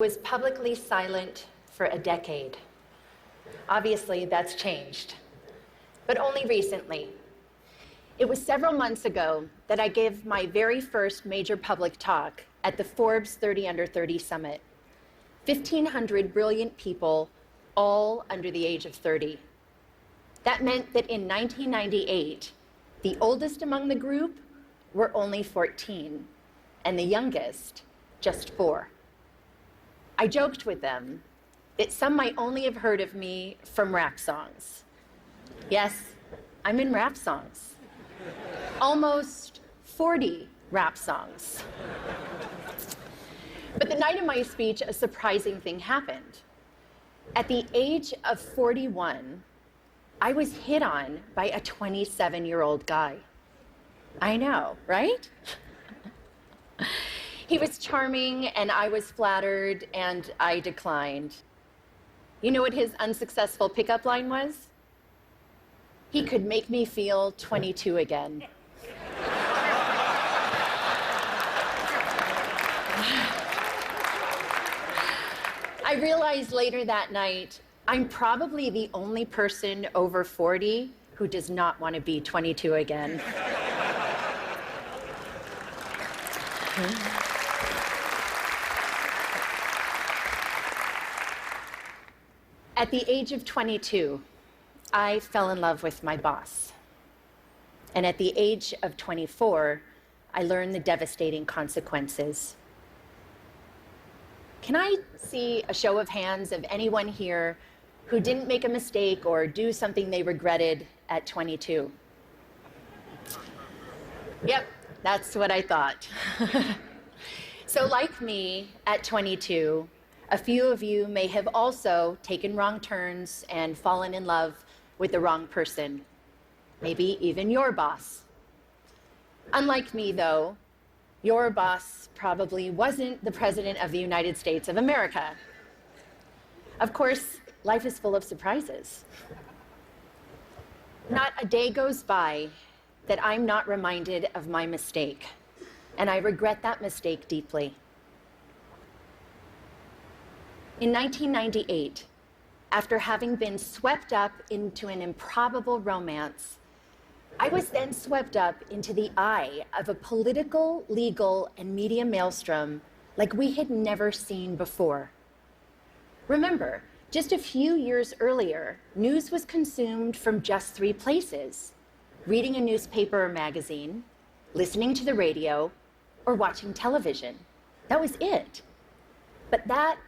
Was publicly silent for a decade. Obviously, that's changed, but only recently. It was several months ago that I gave my very first major public talk at the Forbes 30 Under 30 Summit. 1,500 brilliant people, all under the age of 30. That meant that in 1998, the oldest among the group were only 14, and the youngest just 4. I joked with them that some might only have heard of me from rap songs. Yes, I'm in rap songs. Almost 40 rap songs. But the night of my speech, a surprising thing happened. At the age of 41, I was hit on by a 27-year-old guy. I know, right? He was charming, and I was flattered, and I declined. You know what his unsuccessful pickup line was? He could make me feel 22 again. I realized later that night, I'm probably the only person over 40 who does not want to be 22 again. At the age of 22, I fell in love with my boss. And at the age of 24, I learned the devastating consequences. Can I see a show of hands of anyone here who didn't make a mistake or do something they regretted at 22? Yep, that's what I thought. So like me, at 22, a few of you may have also taken wrong turns and fallen in love with the wrong person, maybe even your boss. Unlike me, though, your boss probably wasn't the President of the United States of America. Of course, life is full of surprises. Not a day goes by that I'm not reminded of my mistake, and I regret that mistake deeply. In 1998, after having been swept up into an improbable romance, I was then swept up into the eye of a political, legal, and media maelstrom like we had never seen before. Remember, just a few years earlier, news was consumed from just 3 places: reading a newspaper or magazine, listening to the radio, or watching television. That was it. But that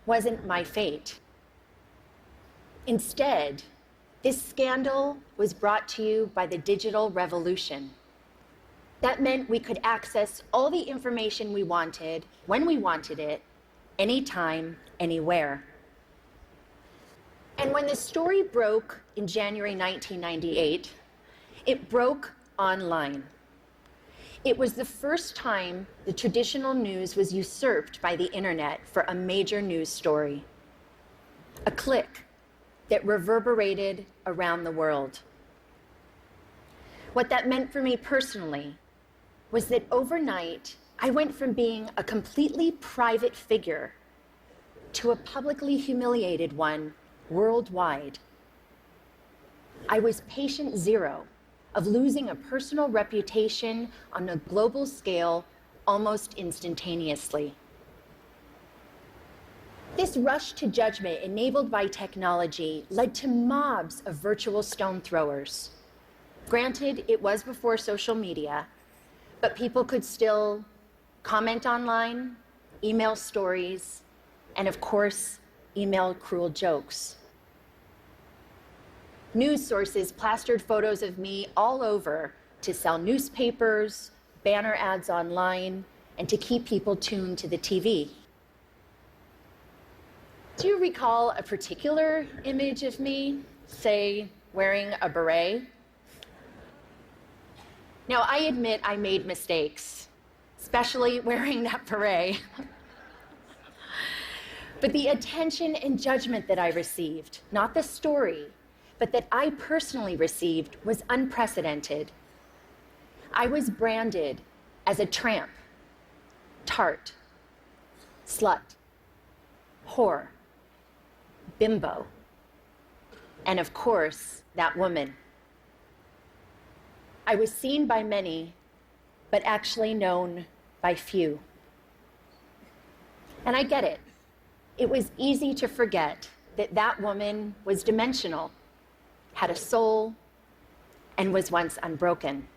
wasn't my fate. Instead, this scandal was brought to you by the digital revolution. That meant we could access all the information we wanted, when we wanted it, anytime, anywhere. And when the story broke in January 1998, it broke online. It was the first time the traditional news was usurped by the internet for a major news story. A click that reverberated around the world. What that meant for me personally was that overnight, I went from being a completely private figure to a publicly humiliated one worldwide. I was patient zero of losing a personal reputation on a global scale almost instantaneously. This rush to judgment enabled by technology led to mobs of virtual stone throwers. Granted, it was before social media, but people could still comment online, email stories, and of course, email cruel jokes. News sources plastered photos of me all over to sell newspapers, banner ads online, and to keep people tuned to the TV. Do you recall a particular image of me, say, wearing a beret? Now, I admit I made mistakes, especially wearing that beret. But the attention and judgment that I received, not the story, but that I personally received, was unprecedented. I was branded as a tramp, tart, slut, whore, bimbo, and of course, that woman. I was seen by many, but actually known by few. And I get it. It was easy to forget that that woman was dimensional, had a soul, and was once unbroken.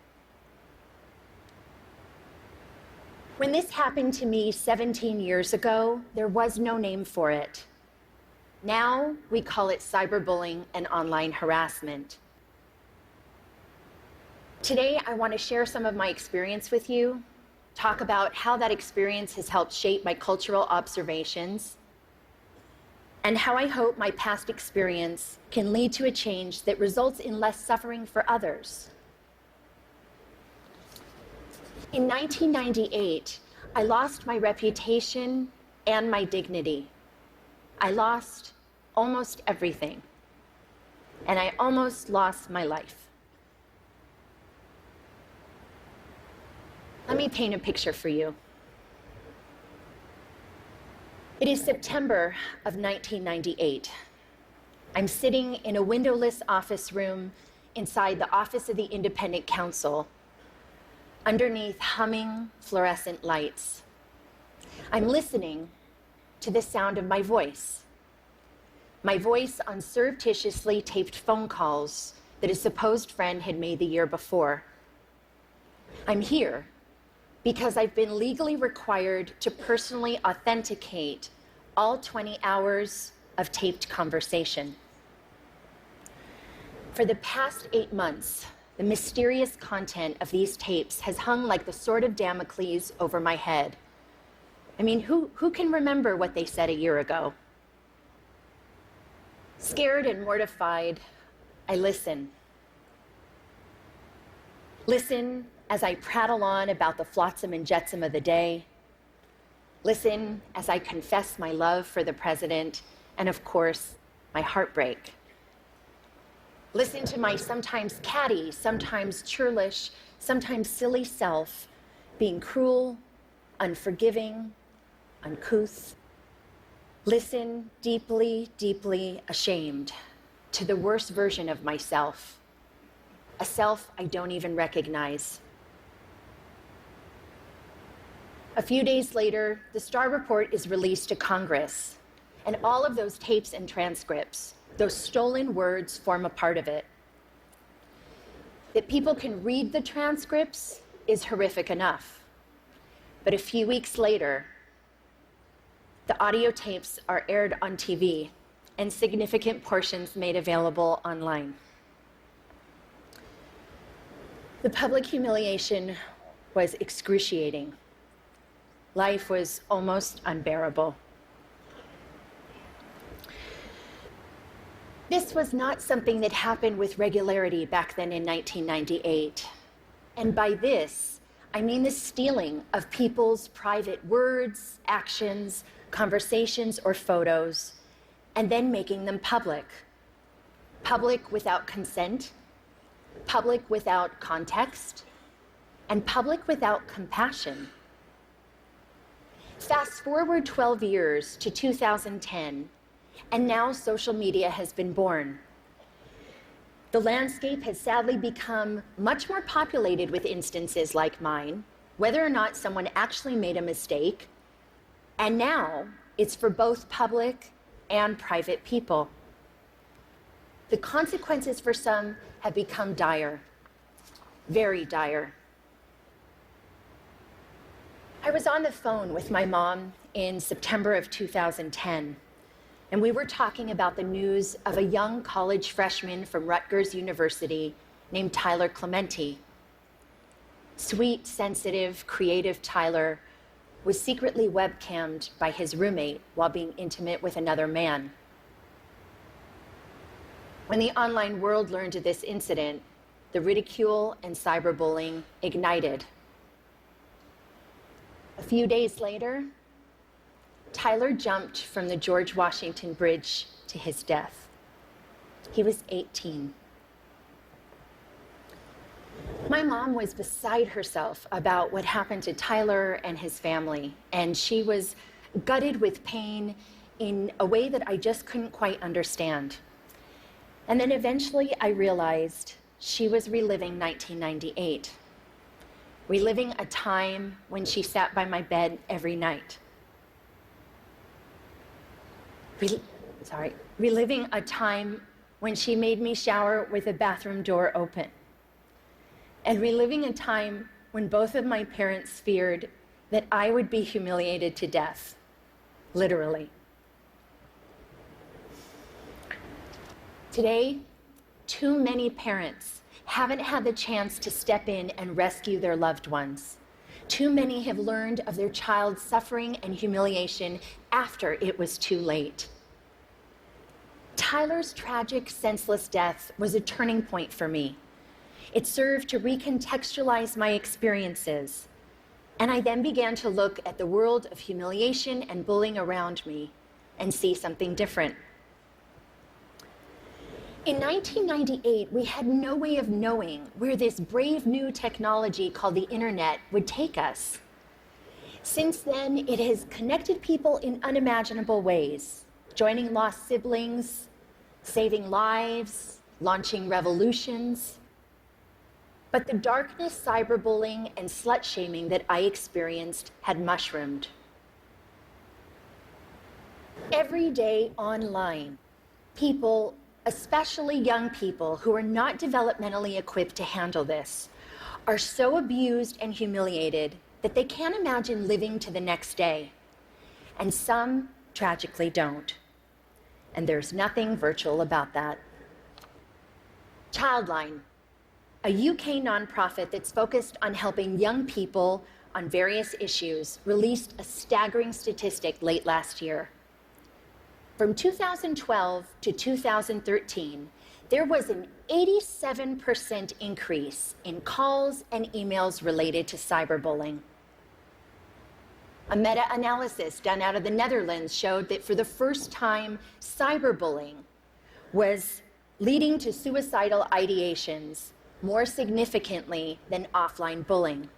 When this happened to me 17 years ago, there was no name for it. Now we call it cyberbullying and online harassment. Today, I want to share some of my experience with you, talk about how that experience has helped shape my cultural observations, and how I hope my past experience can lead to a change that results in less suffering for others. In 1998, I lost my reputation and my dignity. I lost almost everything, and I almost lost my life. Let me paint a picture for you. It is September of 1998. I'm sitting in a windowless office room inside the office of the Independent Counsel, underneath humming fluorescent lights. I'm listening to the sound of my voice on surreptitiously taped phone calls that a supposed friend had made the year before. I'm here because I've been legally required to personally authenticate all 20 hours of taped conversation. For the past 8 months, the mysterious content of these tapes has hung like the sword of Damocles over my head. I mean, who can remember what they said a year ago? Scared and mortified, I listen. Listen as I prattle on about the flotsam and jetsam of the day. Listen as I confess my love for the president and, of course, my heartbreak. Listen to my sometimes catty, sometimes churlish, sometimes silly self being cruel, unforgiving, uncouth. Listen deeply, deeply ashamed to the worst version of myself, a self I don't even recognize. A few days later, the Starr Report is released to Congress, and all of those tapes and transcripts, those stolen words, form a part of it. That people can read the transcripts is horrific enough. But a few weeks later, the audio tapes are aired on TV and significant portions made available online. The public humiliation was excruciating. Life was almost unbearable. This was not something that happened with regularity back then in 1998. And by this, I mean the stealing of people's private words, actions, conversations, or photos, and then making them public. Public without consent, public without context, and public without compassion. Fast forward 12 years to 2010, and now social media has been born. The landscape has sadly become much more populated with instances like mine, whether or not someone actually made a mistake, and now it's for both public and private people. The consequences for some have become dire, very dire. I was on the phone with my mom in September of 2010, and we were talking about the news of a young college freshman from Rutgers University named Tyler Clementi. Sweet, sensitive, creative Tyler was secretly webcammed by his roommate while being intimate with another man. When the online world learned of this incident, the ridicule and cyberbullying ignited. A few days later, Tyler jumped from the George Washington Bridge to his death. He was 18. My mom was beside herself about what happened to Tyler and his family, and she was gutted with pain in a way that I just couldn't quite understand. And then eventually I realized she was reliving 1998, reliving a time when she sat by my bed every night. Reliving a time when she made me shower with the bathroom door open. And reliving a time when both of my parents feared that I would be humiliated to death, literally. Today, too many parents haven't had the chance to step in and rescue their loved ones. Too many have learned of their child's suffering and humiliation after it was too late. Tyler's tragic, senseless death was a turning point for me. It served to recontextualize my experiences, and I then began to look at the world of humiliation and bullying around me and see something different. In 1998, we had no way of knowing where this brave new technology called the internet would take us. Since then, it has connected people in unimaginable ways, joining lost siblings, saving lives, launching revolutions. But the darkness, cyberbullying, and slut-shaming that I experienced had mushroomed. Every day online, people, especially young people who are not developmentally equipped to handle this, are so abused and humiliated that they can't imagine living to the next day. And some tragically don't. And there's nothing virtual about that. Childline, a UK nonprofit that's focused on helping young people on various issues, released a staggering statistic late last year. From 2012 to 2013, there was an 87% increase in calls and emails related to cyberbullying. A meta-analysis done out of the Netherlands showed that for the first time, cyberbullying was leading to suicidal ideations more significantly than offline bullying.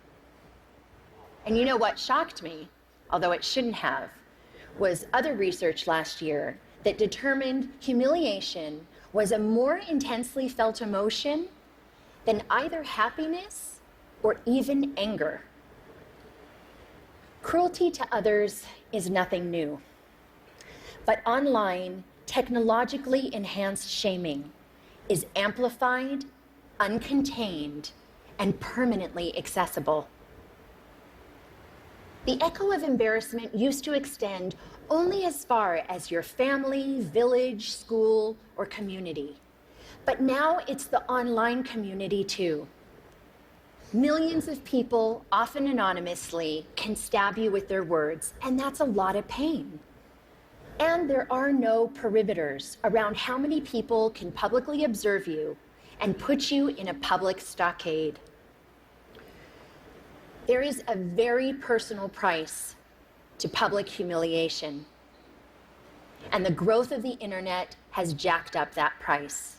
And you know what shocked me, although it shouldn't have, was other research last year that determined humiliation was a more intensely felt emotion than either happiness or even anger. Cruelty to others is nothing new. But online, technologically enhanced shaming is amplified, uncontained, and permanently accessible. The echo of embarrassment used to extend only as far as your family, village, school, or community. But now it's the online community too. Millions of people, often anonymously, can stab you with their words, and that's a lot of pain. And there are no perimeters around how many people can publicly observe you and put you in a public stockade. There is a very personal price to public humiliation, and the growth of the internet has jacked up that price.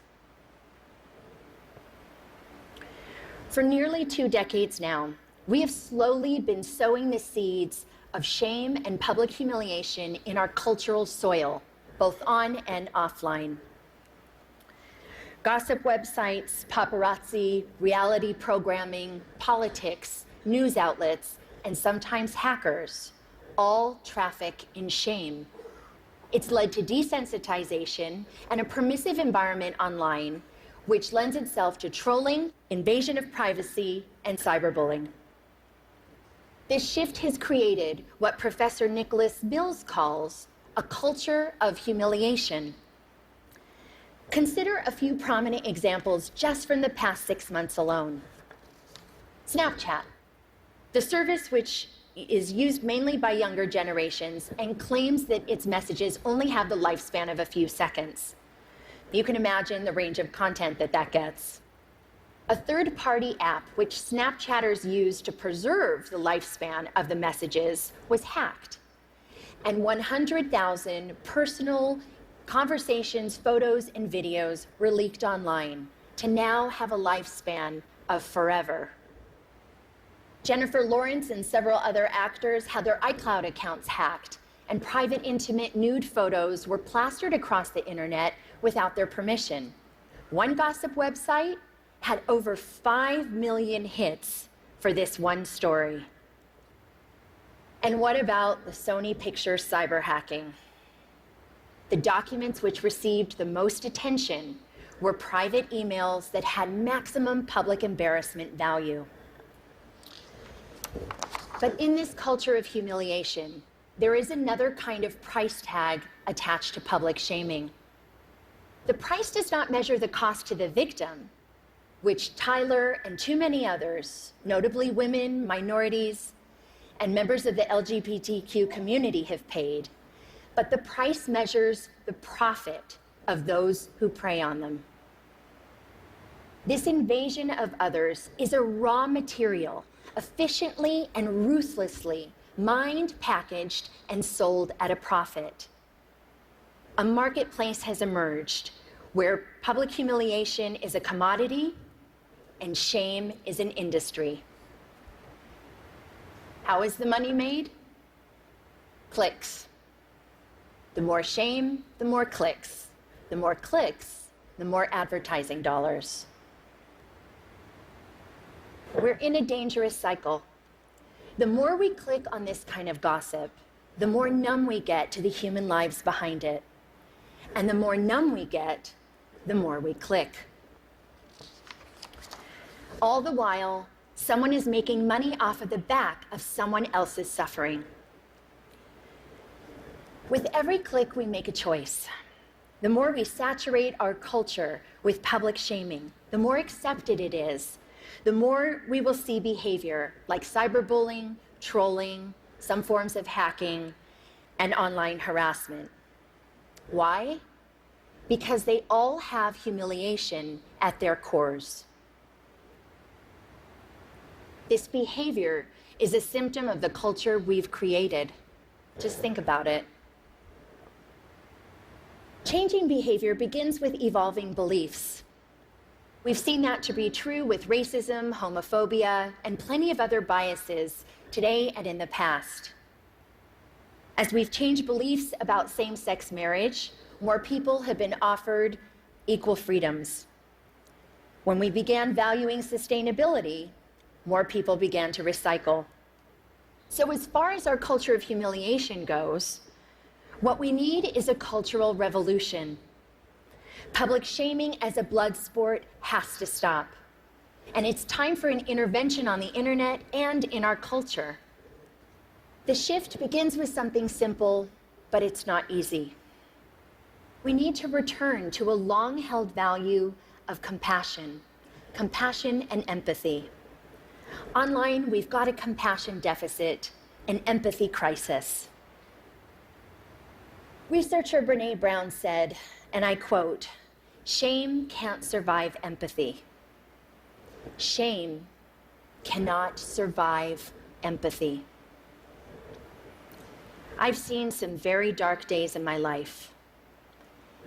For nearly 2 decades now, we have slowly been sowing the seeds of shame and public humiliation in our cultural soil, both on and offline. Gossip websites, paparazzi, reality programming, politics, news outlets, and sometimes hackers all traffic in shame. It's led to desensitization and a permissive environment online, which lends itself to trolling, invasion of privacy, and cyberbullying. This shift has created what Professor Nicholas Mills calls a culture of humiliation. Consider a few prominent examples just from the past 6 months alone. Snapchat, the service which is used mainly by younger generations and claims that its messages only have the lifespan of a few seconds. You can imagine the range of content that gets. A third-party app which Snapchatters use to preserve the lifespan of the messages was hacked. And 100,000 personal conversations, photos, and videos were leaked online to now have a lifespan of forever. Jennifer Lawrence and several other actors had their iCloud accounts hacked and private, intimate nude photos were plastered across the internet without their permission. One gossip website had over 5 million hits for this one story. And what about the Sony Pictures cyber hacking? The documents which received the most attention were private emails that had maximum public embarrassment value. But in this culture of humiliation, there is another kind of price tag attached to public shaming. The price does not measure the cost to the victim, which Tyler and too many others, notably women, minorities, and members of the LGBTQ community have paid, but the price measures the profit of those who prey on them. This invasion of others is a raw material, efficiently and ruthlessly mined, packaged, and sold at a profit. A marketplace has emerged where public humiliation is a commodity and shame is an industry. How is the money made? Clicks. The more shame, the more clicks. The more clicks, the more advertising dollars. We're in a dangerous cycle. The more we click on this kind of gossip, the more numb we get to the human lives behind it. And the more numb we get, the more we click. All the while, someone is making money off of the back of someone else's suffering. With every click, we make a choice. The more we saturate our culture with public shaming, the more accepted it is, the more we will see behavior like cyberbullying, trolling, some forms of hacking, and online harassment. Why? Because they all have humiliation at their cores. This behavior is a symptom of the culture we've created. Just think about it. Changing behavior begins with evolving beliefs. We've seen that to be true with racism, homophobia, and plenty of other biases today and in the past. As we've changed beliefs about same-sex marriage, more people have been offered equal freedoms. When we began valuing sustainability, more people began to recycle. So as far as our culture of humiliation goes, what we need is a cultural revolution. Public shaming as a blood sport has to stop. And it's time for an intervention on the internet and in our culture. The shift begins with something simple, but it's not easy. We need to return to a long-held value of compassion and empathy. Online, we've got a compassion deficit, an empathy crisis. Researcher Brené Brown said, and I quote, "Shame can't survive empathy. Shame cannot survive empathy." I've seen some very dark days in my life.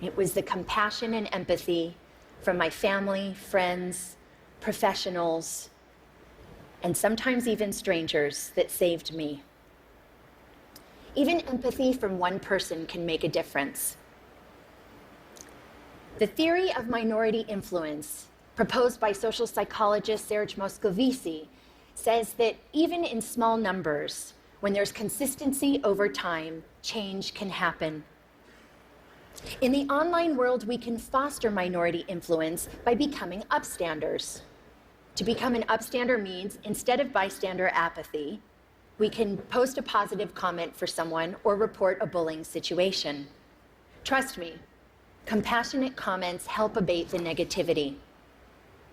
It was the compassion and empathy from my family, friends, professionals, and sometimes even strangers that saved me. Even empathy from one person can make a difference. The theory of minority influence, proposed by social psychologist Serge Moscovici, says that even in small numbers, when there's consistency over time, change can happen. In the online world, we can foster minority influence by becoming upstanders. To become an upstander means, instead of bystander apathy, we can post a positive comment for someone or report a bullying situation. Trust me, compassionate comments help abate the negativity.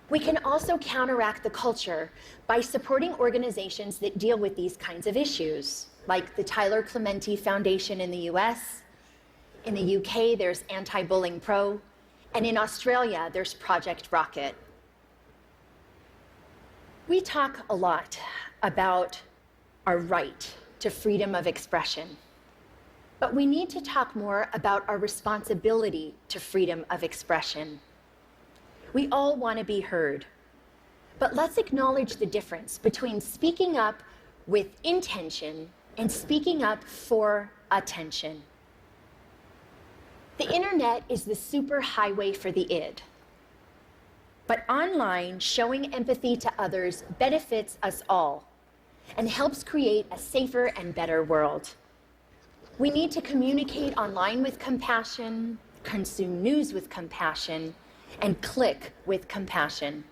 We can also counteract the culture by supporting organizations that deal with these kinds of issues, like the Tyler Clementi Foundation in the US. In the UK, there's Anti-Bullying Pro, and in Australia, there's Project Rocket. We talk a lot about our right to freedom of expression, but we need to talk more about our responsibility to freedom of expression. We all want to be heard, but let's acknowledge the difference between speaking up with intention and speaking up for attention. The internet is the superhighway for the id. But online, showing empathy to others benefits us all and helps create a safer and better world. We need to communicate online with compassion, consume news with compassion, and click with compassion.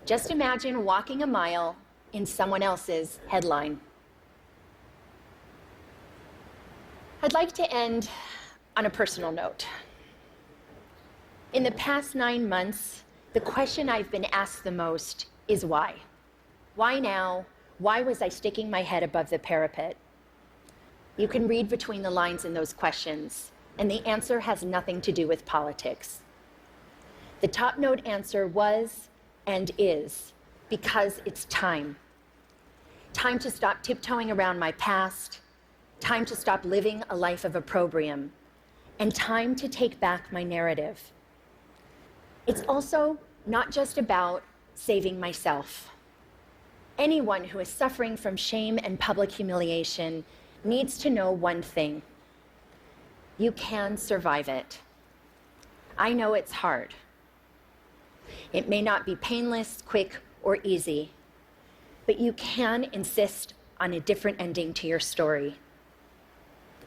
Just imagine walking a mile in someone else's headline. I'd like to end on a personal note. In the past 9 months, the question I've been asked the most is why? Why now? Why was I sticking my head above the parapet? You can read between the lines in those questions, and the answer has nothing to do with politics. The top note answer was and is because it's time. Time to stop tiptoeing around my past, time to stop living a life of opprobrium, and time to take back my narrative. It's also not just about saving myself. Anyone who is suffering from shame and public humiliation needs to know one thing. You can survive it. I know it's hard. It may not be painless, quick, or easy, but you can insist on a different ending to your story.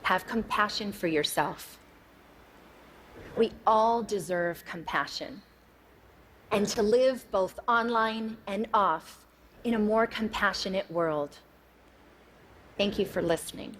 Have compassion for yourself. We all deserve compassion, and to live both online and off in a more compassionate world. Thank you for listening.